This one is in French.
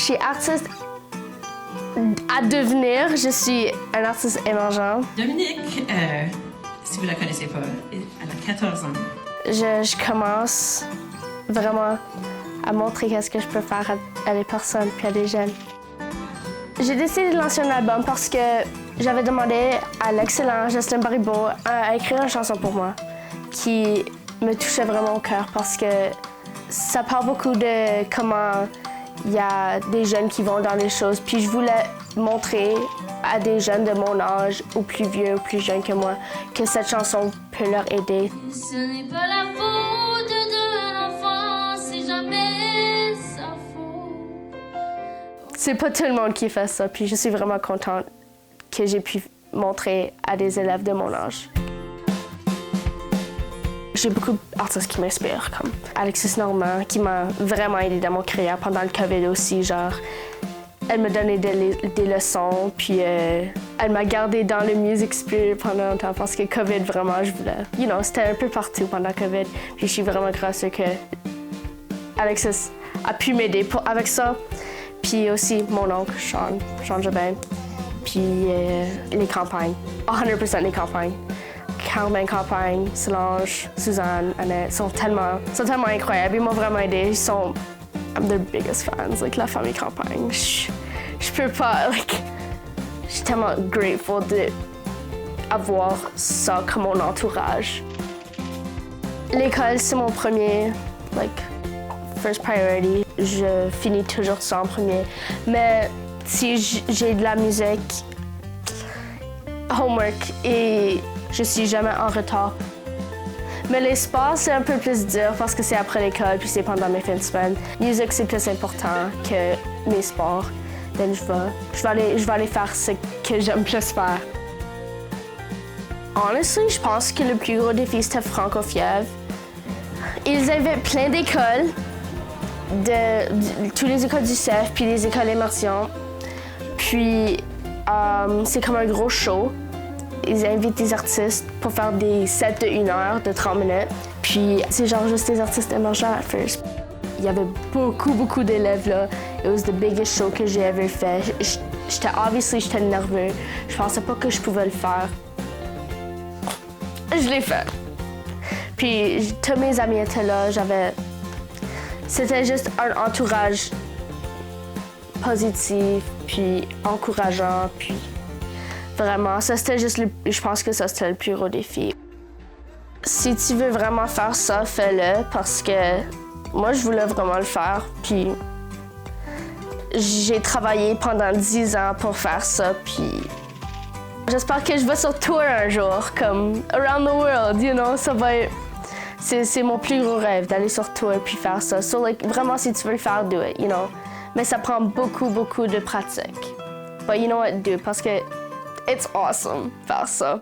suis artiste à devenir. Je suis un artiste émergent. Dominique, si vous la connaissez pas, elle a 14 ans. Je commence vraiment à montrer qu'est-ce que je peux faire à des personnes puis à des jeunes. J'ai décidé de lancer un album parce que j'avais demandé à l'excellent Justin Baribeau à écrire une chanson pour moi qui me touchait vraiment au cœur parce que ça parle beaucoup de comment il y a des jeunes qui vont dans les choses. Puis je voulais montrer à des jeunes de mon âge, ou plus vieux, ou plus jeunes que moi, que cette chanson peut leur aider. Ce n'est pas la faute de l'enfant, c'est jamais sa faute. C'est pas tout le monde qui fait ça, puis je suis vraiment contente que j'ai pu montrer à des élèves de mon âge. J'ai beaucoup d'artistes qui m'inspirent, comme Alexis Normand, qui m'a vraiment aidé dans mon carrière pendant le COVID aussi. Genre, elle me donnait des leçons, puis elle m'a gardée dans le Music Spirit pendant longtemps parce que COVID, vraiment, je voulais. C'était un peu partout pendant COVID. Puis je suis vraiment gracieuse que Alexis a pu m'aider avec ça. Puis aussi mon oncle, Sean Jobin. Puis les campagnes, 100% les campagnes. Carmen Campagne, Solange, Suzanne, Annette sont tellement incroyables. Ils m'ont vraiment aidé. I'm their biggest fans, la famille Campagne. Je peux pas, je suis tellement grateful d'avoir ça comme mon entourage. L'école, c'est mon premier, first priority. Je finis toujours ça en premier. Mais si j'ai de la musique, homework et je suis jamais en retard. Mais les sports, c'est un peu plus dur parce que c'est après l'école puis c'est pendant mes fins de semaine. Musique, c'est plus important que mes sports. Donc je vais aller faire ce que j'aime plus faire. Honestly, je pense que le plus gros défi, c'était Franco-Fièvre. Ils avaient plein d'écoles, de toutes les écoles du CEF puis les écoles d'immersion. Puis c'est comme un gros show. Ils invitent des artistes pour faire des sets de 1 heure, de 30 minutes. Puis c'est genre juste des artistes émergents à first. Il y avait beaucoup d'élèves là. It was the biggest show que j'ai ever fait. J'étais nerveux. Je pensais pas que je pouvais le faire. Je l'ai fait. Puis tous mes amis étaient là. C'était juste un entourage positif, puis encourageant, puis vraiment, ça c'était juste je pense que ça c'était le plus gros défi. Si tu veux vraiment faire ça, fais-le parce que moi je voulais vraiment le faire. Puis j'ai travaillé pendant 10 ans pour faire ça. Puis j'espère que je vais sur tour un jour, comme around the world, ça va être. C'est mon plus gros rêve d'aller sur tour puis faire ça. So vraiment si tu veux le faire, do it, Mais ça prend beaucoup de pratique. But you know what, do it parce que it's awesome faire ça.